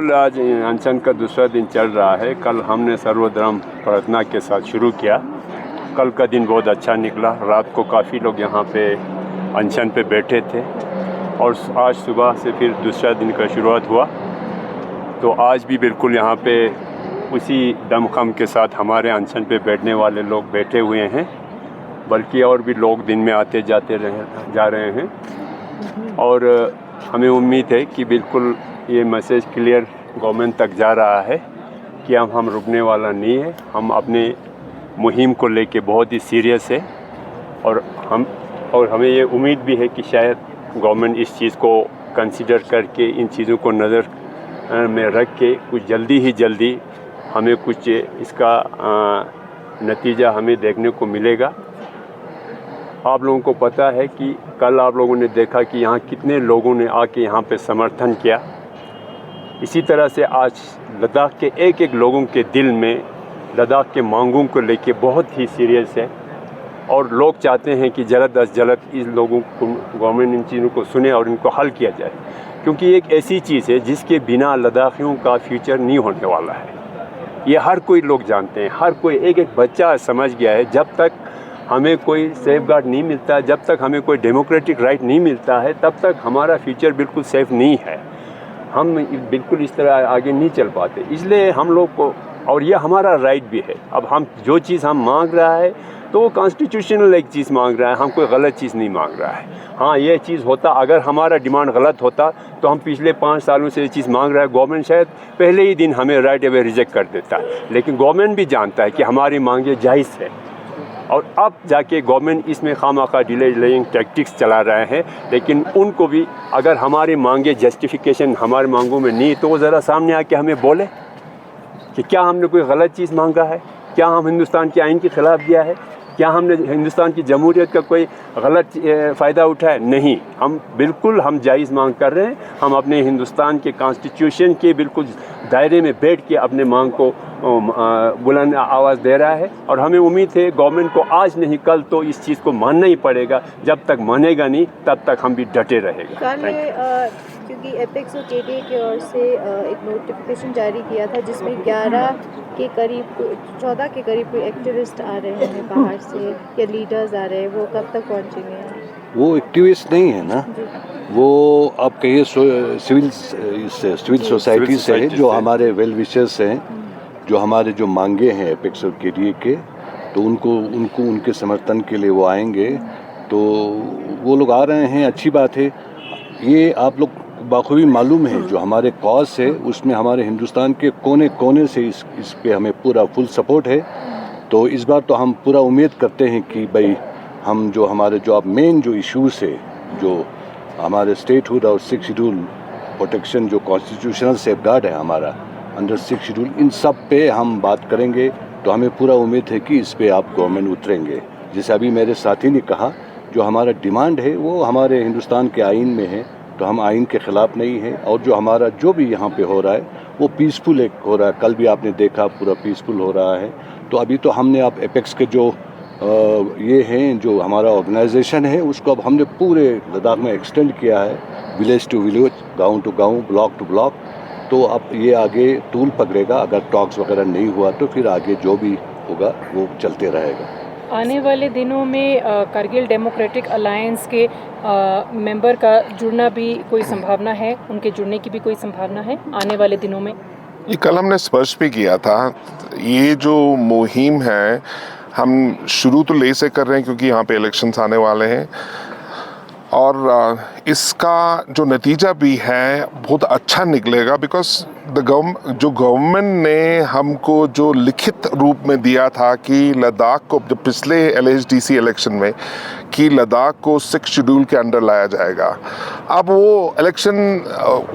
बिल्कुल आज अनशन का दूसरा दिन चल रहा है। कल हमने सर्वधर्म प्रार्थना के साथ शुरू किया। कल का दिन बहुत अच्छा निकला। रात को काफ़ी लोग यहाँ पे अनशन पे बैठे थे और आज सुबह से फिर दूसरा दिन का शुरुआत हुआ। तो आज भी बिल्कुल यहाँ पे उसी दमखम के साथ हमारे अनशन पे बैठने वाले लोग बैठे हुए हैं, बल्कि और भी लोग दिन में आते जाते जा रहे हैं। और हमें उम्मीद है कि बिल्कुल ये मैसेज क्लियर गवर्नमेंट तक जा रहा है कि हम रुकने वाला नहीं है। हम अपने मुहिम को लेके बहुत ही सीरियस है और हमें ये उम्मीद भी है कि शायद गवर्नमेंट इस चीज़ को कंसीडर करके, इन चीज़ों को नज़र में रख के कुछ जल्दी हमें कुछ इसका नतीजा हमें देखने को मिलेगा। आप लोगों को पता है कि कल आप लोगों ने देखा कि यहाँ कितने लोगों ने आके यहाँ पे समर्थन किया। इसी तरह से आज लद्दाख के एक लोगों के दिल में लद्दाख के मांगों को लेके बहुत ही सीरियस है और लोग चाहते हैं कि जल्द अज जल्द इस लोगों को गवर्नमेंट इन चीज़ों को सुने और इनको हल किया जाए, क्योंकि एक ऐसी चीज़ है जिसके बिना लद्दाखियों का फ्यूचर नहीं होने वाला है। ये हर कोई लोग जानते हैं, हर कोई एक बच्चा समझ गया है। जब तक हमें कोई सेफ गार्ड नहीं मिलता, जब तक हमें कोई डेमोक्रेटिक राइट नहीं मिलता है, तब तक हमारा फ्यूचर बिल्कुल सेफ नहीं है। हम बिल्कुल इस तरह आगे नहीं चल पाते। इसलिए हम लोग को, और ये हमारा राइट भी है, अब हम जो चीज़ हम मांग रहा है तो वो कॉन्स्टिट्यूशनल एक चीज़ मांग रहा है, हम कोई गलत चीज़ नहीं मांग रहा है। हाँ, ये चीज़ होता, अगर हमारा डिमांड गलत होता तो हम पिछले 5 सालों से ये चीज़ मांग रहा है, गवर्नमेंट शायद पहले ही दिन हमें राइट अवे रिजेक्ट कर देता है। लेकिन गवर्नमेंट भी जानता है कि हमारी मांगें जायज़ है और अब जाके गवर्नमेंट इसमें खामखा डिलेइंग टैक्टिक्स चला रहे हैं। लेकिन उनको भी अगर हमारी मांगे जस्टिफिकेशन हमारे मांगों में नहीं, तो वो ज़रा सामने आके हमें बोले कि क्या हमने कोई गलत चीज़ मांगा है, क्या हम हिंदुस्तान के आइन के ख़िलाफ़ दिया है, क्या हमने हिंदुस्तान की जमहूरियत का कोई गलत फ़ायदा उठाया? नहीं, हम बिल्कुल जायज़ मांग कर रहे हैं। हम अपने हिंदुस्तान के कॉन्स्टिट्यूशन के बिल्कुल दायरे में बैठ के अपने मांग को बुलंद आवाज़ दे रहा है और हमें उम्मीद है गवर्नमेंट को आज नहीं कल तो इस चीज़ को मानना ही पड़ेगा। जब तक मानेगा नहीं तब तक हम भी डटे रहेगा। क्योंकि एपेक्स और केडीए की ओर से एक नोटिफिकेशन जारी किया था जिसमें 14 के करीब कोई एक्टिविस्ट आ रहे हैं बाहर से या लीडर्स आ रहे हैं, वो कब तक पहुंचेंगे? वो एक्टिविस्ट नहीं है ना, वो आप कहिए सिविल सोसाइटी से है, जो हमारे वेल विशर्स हैं, जो हमारे जो मांगे हैं एपेक्स और केडीए के, तो उनको उनके समर्थन के लिए वो आएंगे। तो वो लोग आ रहे हैं, अच्छी बात है। ये आप लोग बाखूबी मालूम है जो हमारे कॉज है उसमें हमारे हिंदुस्तान के कोने से इस पे हमें पूरा फुल सपोर्ट है। तो इस बार तो हम पूरा उम्मीद करते हैं कि भाई हम जो हमारे जो अब मेन जो इश्यूज है, जो हमारे स्टेटहुड और 6 शेड्यूल प्रोटेक्शन, जो कॉन्स्टिट्यूशनल सेफ गार्ड है हमारा अंडर 6 शेड्यूल, इन सब पे हम बात करेंगे। तो हमें पूरा उम्मीद है कि इस पे आप गवर्नमेंट उतरेंगे। जैसे अभी मेरे साथी ने कहा, जो हमारा डिमांड है वो हमारे हिंदुस्तान के आइन में है, तो हम आइन के ख़िलाफ़ नहीं है। और जो हमारा जो भी यहाँ पे हो रहा है वो पीसफुल एक हो रहा है। कल भी आपने देखा पूरा पीसफुल हो रहा है। तो अभी तो हमने आप एपेक्स के जो ये हैं, जो हमारा ऑर्गेनाइजेशन है, उसको अब हमने पूरे लद्दाख में एक्सटेंड किया है, विलेज टू विलेज, गाँव टू गाँव, ब्लॉक टू ब्लॉक। तो अब ये आगे टूल पकड़ेगा। अगर टॉक्स वगैरह नहीं हुआ तो फिर आगे जो भी होगा वो चलते रहेगा। आने वाले दिनों में कारगिल डेमोक्रेटिक अलायंस के मेंबर का जुड़ना भी कोई संभावना है? उनके जुड़ने की भी कोई संभावना है आने वाले दिनों में? ये कल हमने स्पष्ट भी किया था। ये जो मुहिम है हम शुरू तो ले से कर रहे हैं क्योंकि यहाँ पे इलेक्शंस आने वाले हैं और इसका जो नतीजा भी है बहुत अच्छा निकलेगा, बिकॉज जो गवर्नमेंट ने हमको जो लिखित रूप में दिया था कि लद्दाख को, जब पिछले LHDC इलेक्शन में, कि लद्दाख को 6 शेड्यूल के अंडर लाया जाएगा। अब वो इलेक्शन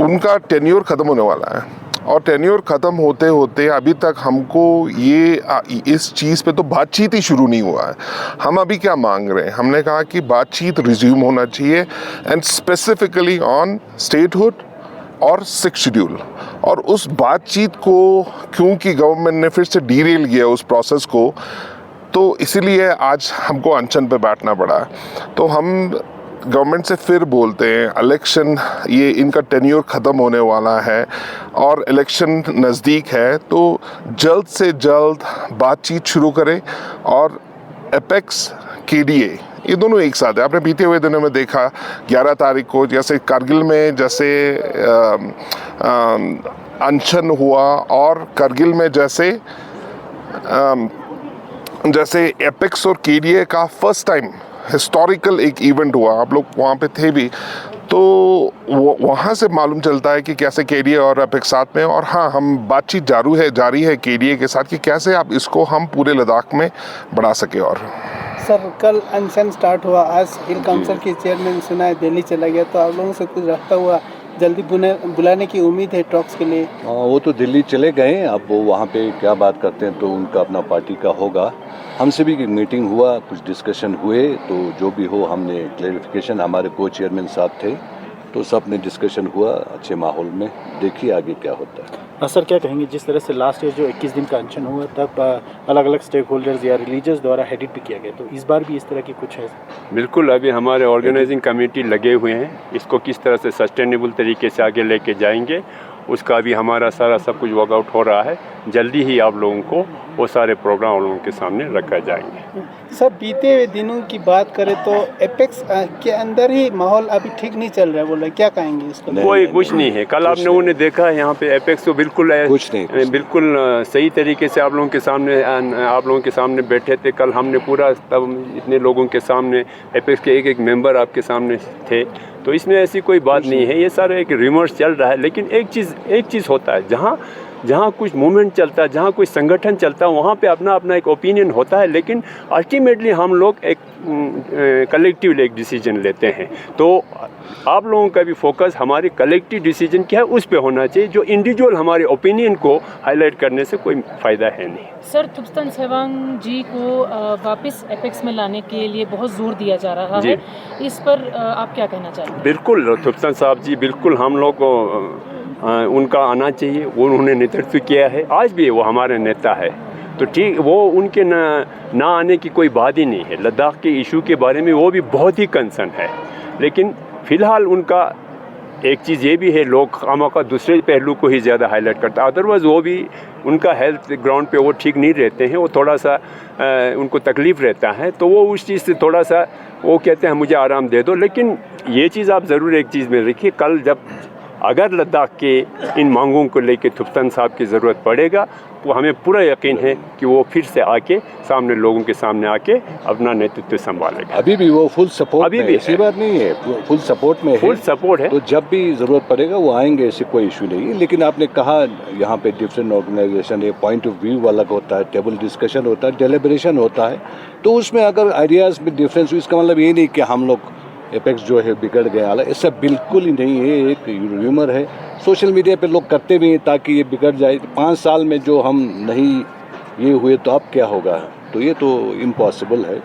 उनका टेन्योर ख़त्म होने वाला है और टेन्योर ख़त्म होते होते अभी तक हमको इस चीज़ पे तो बातचीत ही शुरू नहीं हुआ है। हम अभी क्या मांग रहे हैं? हमने कहा कि बातचीत रिज्यूम होना चाहिए एंड स्पेसिफिकली ऑन स्टेटहुड और 6 शेड्यूल। और उस बातचीत को क्योंकि गवर्नमेंट ने फिर से डीरेल किया उस प्रोसेस को, तो इसीलिए आज हमको अनशन पे बैठना पड़ा। तो हम गवर्नमेंट से फिर बोलते हैं इलेक्शन, ये इनका टेन्योर ख़त्म होने वाला है और इलेक्शन नज़दीक है, तो जल्द से जल्द बातचीत शुरू करें और एपेक्स KDA ये दोनों एक साथ है। आपने बीते हुए दिनों में देखा 11 तारीख को जैसे कारगिल में जैसे अनशन हुआ और करगिल में जैसे एपेक्स और KDA का फर्स्ट टाइम हिस्टोरिकल एक इवेंट हुआ, आप लोग वहाँ पे थे भी, तो वहाँ से मालूम चलता है कि कैसे KDA और एपेक्स साथ में। और हाँ, हम बातचीत जारी है KDA के साथ कि कैसे आप इसको हम पूरे लद्दाख में बढ़ा सके। और सर कल अनशन स्टार्ट हुआ, आज हिल काउंसिल के चेयरमैन सुना है दिल्ली चला गया, तो आप लोगों से कुछ रखता हुआ जल्दी बुलाने की उम्मीद है टॉक्स के लिए? वो तो दिल्ली चले गए, अब वो वहाँ पे क्या बात करते हैं तो उनका अपना पार्टी का होगा। हमसे भी मीटिंग हुआ, कुछ डिस्कशन हुए, तो जो भी हो हमने क्लैरिफिकेशन, हमारे को चेयरमैन साहब थे तो सब में डिस्कशन हुआ अच्छे माहौल में, देखिए आगे क्या होता है। सर क्या कहेंगे, जिस तरह से लास्ट ईयर जो 21 दिन का अनशन हुआ तब अलग अलग स्टेक होल्डर्स या रिलीजियस द्वारा हेडिट भी किया गया, तो इस बार भी इस तरह की कुछ है? बिल्कुल, अभी हमारे ऑर्गेनाइजिंग कमेटी लगे हुए हैं, इसको किस तरह से सस्टेनेबल तरीके से आगे लेके जाएंगे उसका भी हमारा सारा सब कुछ वर्कआउट हो रहा है। जल्दी ही आप लोगों को वो सारे प्रोग्राम लोगों के सामने रखा जाएंगे। सर बीते हुए दिनों की बात करें तो एपेक्स के अंदर ही माहौल अभी ठीक नहीं चल रहा है, बोल रहे क्या कहेंगे इसको? कोई कुछ नहीं है, कल आप लोगों ने देखा है यहाँ पे एपेक्स तो बिल्कुल कुछ नहीं, बिल्कुल सही तरीके से आप लोगों के सामने बैठे थे। कल हमने पूरा तब इतने लोगों के सामने एपेक्स के एक मेंबर आपके सामने थे, तो इसमें ऐसी कोई बात नहीं है, ये सारा एक रिमर्स चल रहा है। लेकिन एक चीज़ होता है, जहाँ कुछ मूवमेंट चलता है, जहाँ कोई संगठन चलता है, वहाँ पे अपना अपना एक ओपिनियन होता है, लेकिन अल्टीमेटली हम लोग एक कलेक्टिवली एक डिसीजन लेते हैं। तो आप लोगों का भी फोकस हमारे कलेक्टिव डिसीजन क्या है उस पे होना चाहिए, जो इंडिविजुअल हमारे ओपिनियन को हाईलाइट करने से कोई फ़ायदा है नहीं। सर थुप्स्तान सेवांग जी को वापस एपेक्स में लाने के लिए बहुत जोर दिया जा रहा है, इस पर आप क्या कहना चाहेंगे? बिल्कुल, थुप्स्तान साहब जी बिल्कुल हम लोग को उनका आना चाहिए, वो उन्होंने नेतृत्व किया है, आज भी वो हमारे नेता है, तो ठीक वो उनके ना आने की कोई बात ही नहीं है। लद्दाख के इशू के बारे में वो भी बहुत ही कंसर्न है, लेकिन फ़िलहाल उनका एक चीज़ ये भी है, लोग खामखा दूसरे पहलू को ही ज़्यादा हाईलाइट करता है। अदरवाइज़ वो भी उनका हेल्थ ग्राउंड पे वो ठीक नहीं रहते हैं, वो थोड़ा सा उनको तकलीफ़ रहता है, तो वो उस चीज़ से थोड़ा सा वो कहते हैं मुझे आराम दे दो। लेकिन ये चीज़ आप ज़रूर एक चीज़ में रखिए, कल जब अगर लद्दाख के इन मांगों को लेके थुप्स्तान साहब की ज़रूरत पड़ेगा, तो हमें पूरा यकीन है कि वो फिर से आके सामने लोगों के सामने आके अपना नेतृत्व संभालेगा। अभी भी वो फुल सपोर्ट अभी में, भी ऐसी बात नहीं है, फुल सपोर्ट में फुल सपोर्ट है। तो जब भी ज़रूरत पड़ेगा वो आएंगे, ऐसी कोई इशू नहीं है। लेकिन आपने कहा यहाँ पे डिफरेंट ऑर्गेनाइजेशन है, पॉइंट ऑफ व्यू अलग होता है, टेबल डिस्कशन होता है, डेलिब्रेशन होता है, तो उसमें अगर आइडियाज़ में डिफरेंस हुई, इसका मतलब ये नहीं कि हम लोग एपेक्स जो है बिगड़ गया, ऐसा बिल्कुल ही नहीं है, एक र्यूमर है, सोशल मीडिया पे लोग करते भी हैं ताकि ये बिगड़ जाए। 5 साल में जो हम नहीं ये हुए तो अब क्या होगा, तो ये तो इम्पॉसिबल है।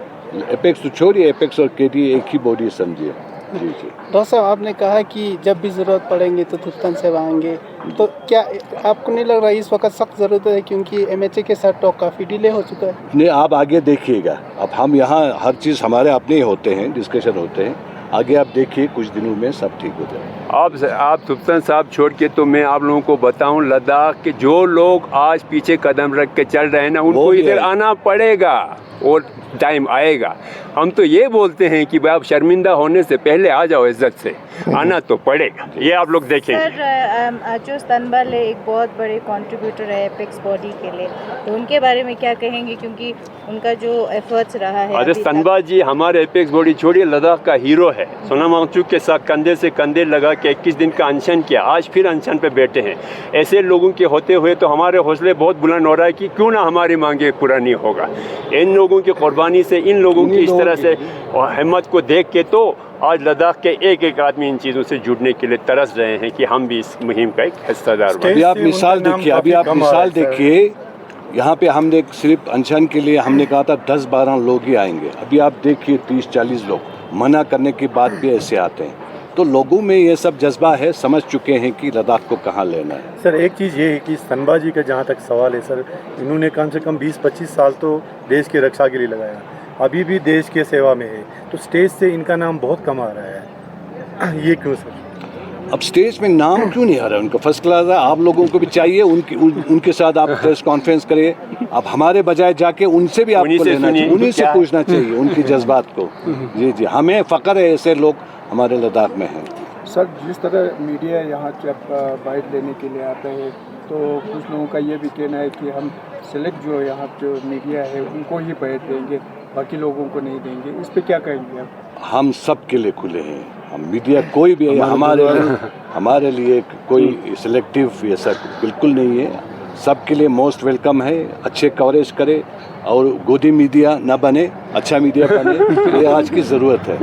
एपेक्स तो छोड़िए, एपेक्स और KDA एक ही बॉडी समझिए। जी डॉक्टर साहब, आपने कहा कि जब भी ज़रूरत पड़ेंगे तो थुप्स्तान से आएंगे, तो क्या आपको नहीं लग रहा इस वक्त सख्त ज़रूरत है, क्योंकि MHA के साथ टॉक काफ़ी डिले हो चुका है? नहीं, आप आगे देखिएगा, अब हम यहाँ हर चीज़ हमारे अपने ही होते हैं, डिस्कशन होते हैं, आगे आप देखिए कुछ दिनों में सब ठीक हो जाएगा। आप थुप्स्तान साहब छोड़ के तो मैं आप लोगों को बताऊं, लद्दाख के जो लोग आज पीछे कदम रख के चल रहे हैं ना, उनको इधर आना पड़ेगा और टाइम आएगा। हम तो ये बोलते हैं कि भाई आप शर्मिंदा होने से पहले आ जाओ, इज्जत से आना तो पड़ेगा, ये आप लोग देखेंगे। सर अचूस तनबल एक बहुत बड़े कंट्रीब्यूटर है एपेक्स बॉडी के लिए, तो उनके बारे में क्या कहेंगे, क्योंकि उनका जो एफर्ट्स रहा है? अरे तनबा जी हमारे एपेक्स बॉडी छोड़िए, लद्दाख का हीरो है। सोनम वांगचुक के साथ कंधे से कंधे लगा के 21 दिन का अनशन किया, आज फिर अनशन पे बैठे हैं। ऐसे लोगों के होते हुए तो हमारे हौसले बहुत बुलंद हो रहा है कि क्यों ना हमारी मांगे पूरा नहीं होगा। इन लोगों की कुर्बानी से, इन लोगों की इस तरह से हिम्मत को देख के तो आज लद्दाख के एक आदमी इन चीज़ों से जुड़ने के लिए तरस रहे हैं कि हम भी इस मुहिम का एक हिस्सेदार बने। अभी आप मिसाल देखिए, यहाँ पे हमने सिर्फ अनशन के लिए हमने कहा था 10-12 लोग ही आएंगे, अभी आप देखिए 30-40 लोग, मना करने के बाद भी ऐसे आते हैं, तो लोगों में ये सब जज्बा है, समझ चुके हैं कि लद्दाख को कहाँ लेना है। सर एक चीज़ ये है कि तनबा जी का जहाँ तक सवाल है सर, इन्होंने कम से कम 20-25 साल तो देश की रक्षा के लिए लगाया, अभी भी देश के सेवा में है, तो स्टेज से इनका नाम बहुत कम आ रहा है, ये क्यों सर? अब स्टेज में नाम क्यों नहीं आ रहा है उनका? फर्स्ट क्लास है, आप लोगों को भी चाहिए उनके साथ आप प्रेस कॉन्फ्रेंस करिए। आप हमारे बजाय जाके उनसे भी आपको लेना चाहिए, उन्हीं से पूछना चाहिए उनकी जज्बात को। जी जी, हमें फ़ख्र है ऐसे लोग हमारे लद्दाख में हैं। सर, जिस तरह मीडिया यहाँ जब बाइट लेने के लिए आता है तो कुछ लोगों का ये भी कहना है कि हम सेलेक्ट जो यहाँ जो मीडिया है उनको ही बाइट देंगे, बाकी लोगों को नहीं देंगे। इस पे क्या कहेंगे आप? हम सब के लिए खुले हैं, हम मीडिया कोई भी है हमारे लिए कोई सिलेक्टिव ऐसा बिल्कुल नहीं है। सब के लिए मोस्ट वेलकम है, अच्छे कवरेज करे और गोदी मीडिया ना बने, अच्छा मीडिया बने, ये आज की ज़रूरत है।